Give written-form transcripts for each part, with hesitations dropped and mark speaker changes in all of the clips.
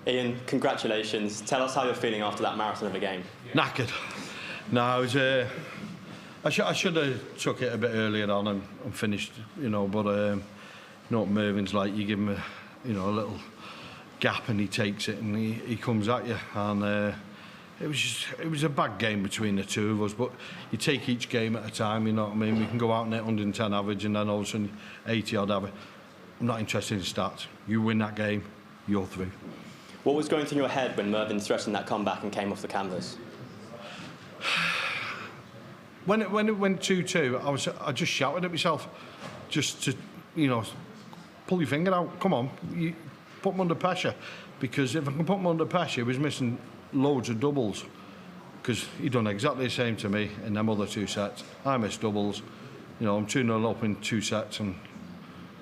Speaker 1: Ian, congratulations. Tell us how you're feeling after that marathon of a game.
Speaker 2: Knackered. No, I should have took it a bit earlier on and finished, you know, but you know what Mervyn's like, you give him a little gap and he takes it and he comes at you, and it was a bad game between the two of us, but you take each game at a time, you know what I mean? We can go out and hit 110 average and then all of a sudden 80 odd average. I'm not interested in stats. You win that game, you're through.
Speaker 1: What was going through your head when Mervyn threatened that comeback and came off the canvas?
Speaker 2: When it went 2-2, I just shouted at myself, just to, you know, pull your finger out. Come on, you put him under pressure, because if I can put him under pressure, he was missing loads of doubles, because he done exactly the same to me in them other 2 sets. I missed doubles, you know. I'm 2-0 up in 2 sets and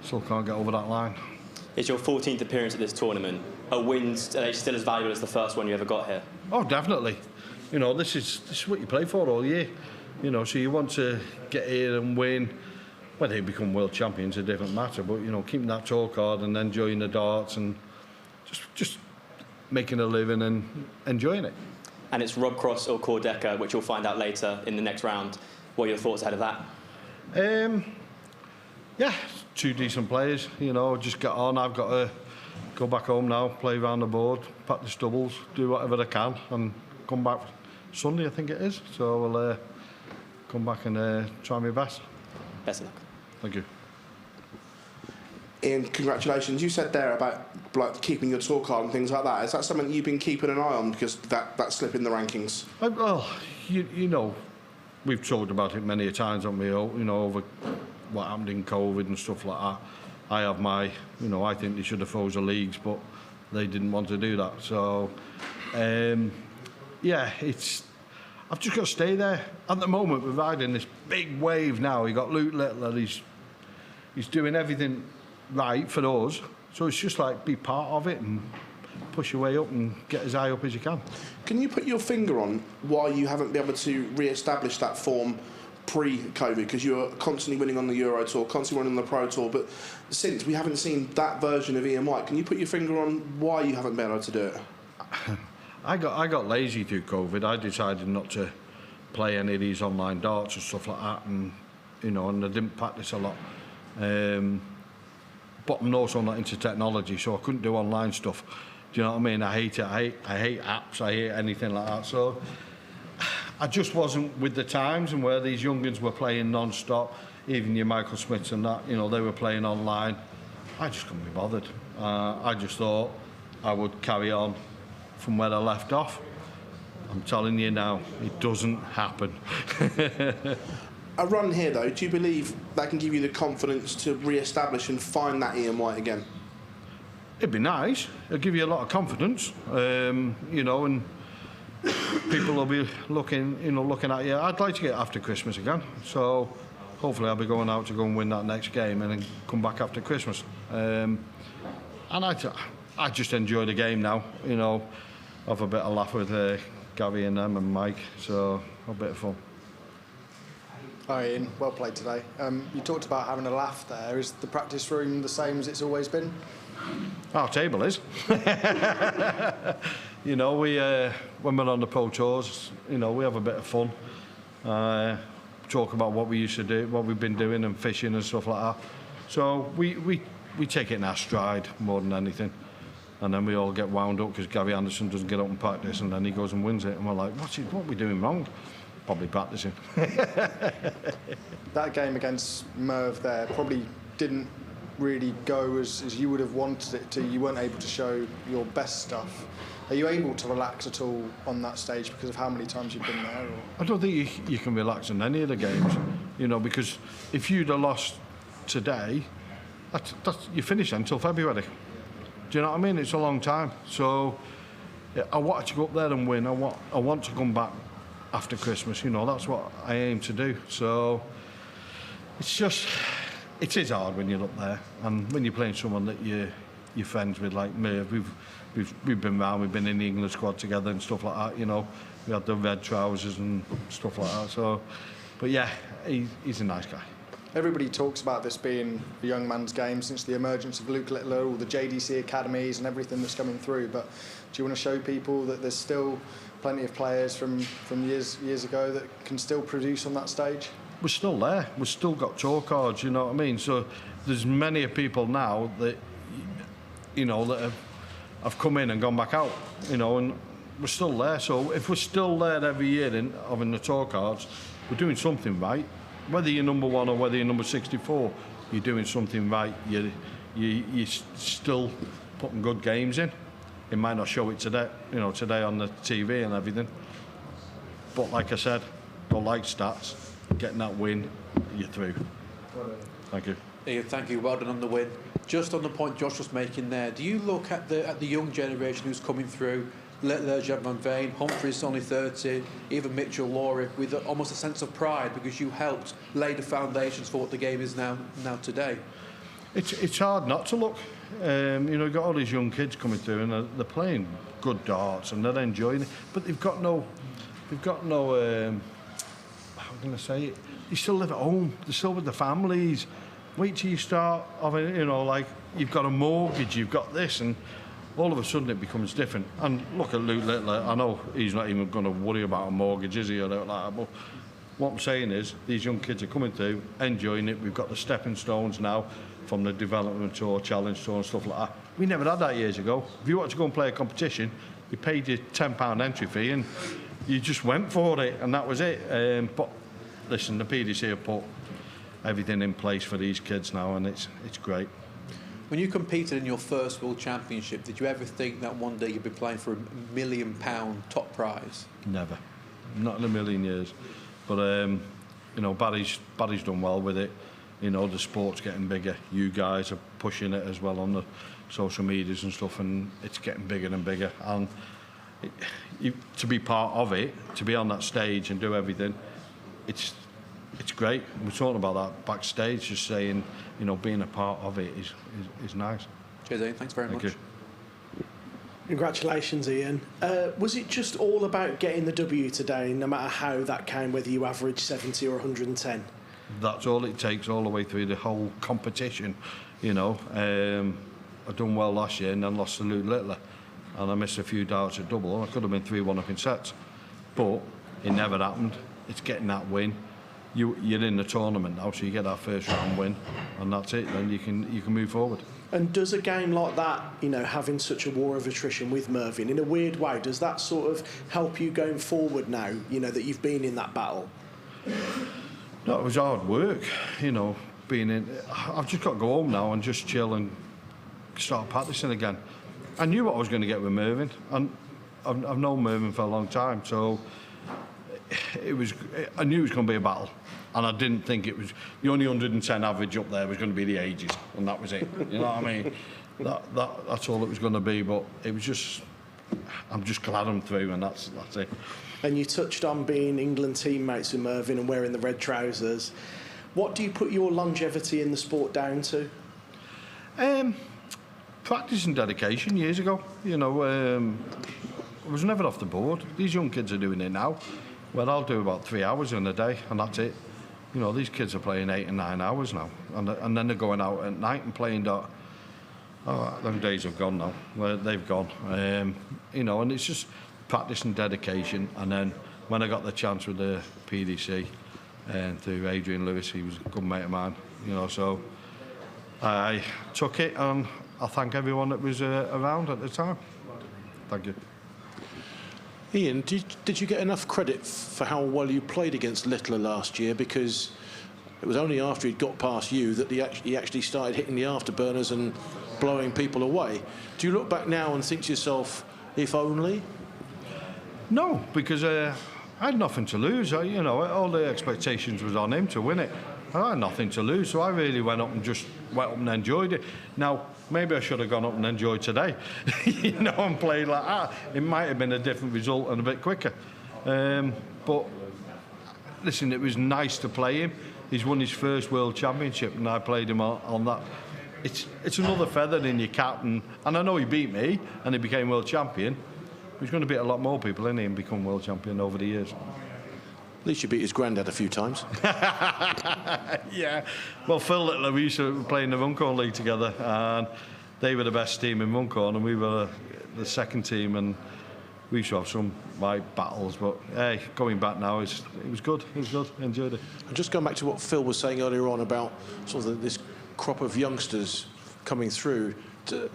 Speaker 2: still can't get over that line.
Speaker 1: It's your 14th appearance at this tournament. A win still as valuable as the first one you ever got here?
Speaker 2: Oh, definitely. You know, this is what you play for all year. You know, so you want to get here and win. Whether they become world champions is a different matter, but, you know, keeping that tour card and then enjoying the darts and just making a living and enjoying it.
Speaker 1: And it's Rob Cross or Cordeca, which you'll find out later in the next round. What are your thoughts ahead of that?
Speaker 2: Yeah, 2 decent players, you know, just get on. I've got to go back home now, play around the board, practice doubles, do whatever I can, and come back Sunday, I think it is. So we'll come back and try my best.
Speaker 1: Best of luck.
Speaker 2: Thank you.
Speaker 3: Ian, congratulations. You said there about like keeping your tour card and things like that. Is that something you've been keeping an eye on, because that slip in the rankings?
Speaker 2: Well, you know, we've talked about it many a times, haven't we? You know, over what happened in COVID and stuff like that. I have my, you know, I think they should have froze the leagues, but they didn't want to do that. So, yeah, I've just got to stay there. At the moment, we're riding this big wave now. You got Luke Littler, he's doing everything right for us. So it's just like be part of it and push your way up and get as high up as you can.
Speaker 3: Can you put your finger on why you haven't been able to re-establish that form pre-COVID? Because you were constantly winning on the Euro Tour, constantly winning on the Pro Tour, but since we haven't seen that version of Ian White, can you put your finger on why you haven't been able to do it?
Speaker 2: I got lazy through COVID. I decided not to play any of these online darts and stuff like that, and you know, and I didn't practice a lot. But I'm also not into technology, so I couldn't do online stuff. Do you know what I mean? I hate it. I hate apps. I hate anything like that. So I just wasn't with the times, and where these young'uns were playing non-stop, even your Michael Smiths and that, you know, they were playing online. I just couldn't be bothered. I just thought I would carry on from where I left off. I'm telling you now, it doesn't happen.
Speaker 3: A run here, though, do you believe that can give you the confidence to re-establish and find that Ian White again?
Speaker 2: It'd be nice. It'll give you a lot of confidence, you know, and people will be looking at you. I'd like to get after Christmas again, so hopefully I'll be going out to go and win that next game and then come back after Christmas. And I just enjoy the game now, you know, have a bit of laugh with Gary and them and Mike, so a bit of fun.
Speaker 4: Hi Ian, well played today. You talked about having a laugh there. Is the practice room the same as it's always been?
Speaker 2: Our table is. You know, we when we're on the Pro Tours, you know, we have a bit of fun. Talk about what we used to do, what we've been doing, and fishing and stuff like that. So we take it in our stride more than anything. And then we all get wound up because Gary Anderson doesn't get up and practice, and then he goes and wins it, and we're like, what are we doing wrong? Probably practicing.
Speaker 4: That game against Merv there probably didn't really go as you would have wanted it to. You weren't able to show your best stuff. Are you able to relax at all on that stage because of how many times you've been there? Or?
Speaker 2: I don't think you can relax in any of the games, you know, because if you'd have lost today, you finish until February. Do you know what I mean? It's a long time. So yeah, I wanted to go up there and win. I want to come back after Christmas, you know, that's what I aim to do. So it is hard when you're up there, and when you're playing someone that you're friends with, like Merv. We've been round, we've been in the England squad together and stuff like that, you know. We had the red trousers and stuff like that. So, but yeah, he's a nice guy.
Speaker 4: Everybody talks about this being a young man's game since the emergence of Luke Littler, all the JDC academies and everything that's coming through. But do you want to show people that there's still plenty of players from years ago that can still produce on that stage?
Speaker 2: We're still there. We've still got tour cards, you know what I mean? So there's many people now that, you know, that have come in and gone back out, you know, and we're still there. So if we're still there every year in having the tour cards, we're doing something right. Whether you're number 1 or whether you're number 64, you're doing something right. You're still putting good games in. It might not show it today, you know, today on the TV and everything. But like I said, don't like stats. Getting that win, you're through. Thank you.
Speaker 5: Ian, thank you. Well done on the win. Just on the point Josh was making there, do you look at the young generation who's coming through? Littler, Jan van Veen, Humphries only 30, even Mitchell Lawry, with almost a sense of pride because you helped lay the foundations for what the game is now today.
Speaker 2: It's hard not to look. You know, you've got all these young kids coming through and they're playing good darts and they're enjoying it, but they've got no how can I say it? They still live at home. They're still with their families. Wait till you start having, you know, like you've got a mortgage, you've got this, and all of a sudden it becomes different. And look at Luke Littler. I know he's not even going to worry about a mortgage, is he, or like that? But what I'm saying is these young kids are coming through, enjoying it. We've got the stepping stones now from the development tour, challenge tour and stuff like that. We never had that years ago. If you want to go and play a competition, you paid your £10 entry fee and you just went for it, and that was it. But listen, the PDC have put everything in place for these kids now, and it's great.
Speaker 5: When you competed in your first World Championship, did you ever think that one day you'd be playing for £1 million top prize?
Speaker 2: Never, not in a million years. But you know, Barry's done well with it. You know, the sport's getting bigger. You guys are pushing it as well on the social medias and stuff, and it's getting bigger and bigger. And to be part of it, to be on that stage and do everything, it's great. We're talking about that backstage, just saying, you know, being a part of it is nice.
Speaker 5: Cheers, Ian. Thanks very much.
Speaker 2: Thank you.
Speaker 6: Congratulations, Ian. Was it just all about getting the W today, no matter how that came, whether you averaged 70 or 110?
Speaker 2: That's all it takes, all the way through the whole competition. You know, I done well last year and then lost to Luke Littler, and I missed a few darts at double. I could have been 3-1 up in sets, but it never happened. It's getting that win. You're in the tournament now, so you get that first round win, and that's it. Then you can move forward.
Speaker 6: And does a game like that, you know, having such a war of attrition with Mervyn, in a weird way, does that sort of help you going forward now, you know, that you've been in that battle?
Speaker 2: No, it was hard work, you know, being in. I've just got to go home now and just chill and start practicing again. I knew what I was going to get with Mervyn, and I've known Mervyn for a long time, so I knew it was going to be a battle, and I didn't think it was the only 110 average up there was going to be the ages, and that was it. You know what I mean? That's all it was going to be. But it was just, I'm just glad I'm through, and that's it.
Speaker 6: And you touched on being England teammates with Mervyn and wearing the red trousers. What do you put your longevity in the sport down to?
Speaker 2: Practice and dedication years ago. You know, I was never off the board. These young kids are doing it now. Well, I'll do about 3 hours in a day, and that's it. You know, these kids are playing 8 and 9 hours now, and then they're going out at night and playing dart. Oh, them days have gone now. Well, they've gone. You know, and it's just practice and dedication. And then when I got the chance with the PDC, and through Adrian Lewis, he was a good mate of mine. You know, so I took it, and I thank everyone that was around at the time. Thank you.
Speaker 7: Ian, did you get enough credit for how well you played against Littler last year? Because it was only after he'd got past you that he actually started hitting the afterburners and blowing people away. Do you look back now and think to yourself, if only?
Speaker 2: No, because I had nothing to lose. You know, all the expectations was on him to win it. I had nothing to lose, so I really went up and enjoyed it. Now, maybe I should have gone up and enjoyed today, you know, and played like that. It might have been a different result and a bit quicker. But listen, it was nice to play him. He's won his first World Championship, and I played him on that. It's another feather in your cap, and I know he beat me, and he became World Champion. He's going to beat a lot more people, isn't he, and become World Champion over the years.
Speaker 7: At least you beat his granddad a few times.
Speaker 2: Yeah. Well, Phil Littler, we used to play in the Runcorn League together, and they were the best team in Runcorn, and we were the second team, and we used to have some battles. But hey, going back now, it was good. It was good. I enjoyed it.
Speaker 7: And just going back to what Phil was saying earlier on about sort of this crop of youngsters coming through.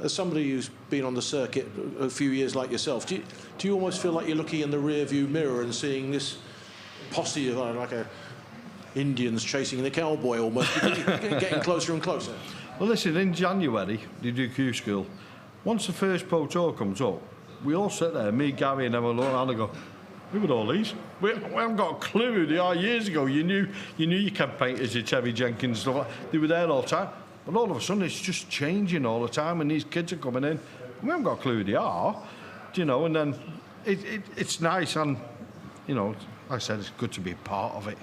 Speaker 7: As somebody who's been on the circuit a few years like yourself, do you almost feel like you're looking in the rear-view mirror and seeing this posse of like Indians chasing the cowboy almost, getting closer and closer?
Speaker 2: Well, listen, in January, they do Q School. Once the first Pro Tour comes up, we all sit there, me, Gary, and everyone look around and go, who are all these? We haven't got a clue who they are. Years ago, you knew your Kev Painters, your Terry Jenkins, stuff like that. They were there all the time. But all of a sudden, it's just changing all the time, and these kids are coming in. We haven't got a clue who they are, you know, and then it's nice, and, you know, like I said, it's good to be part of it.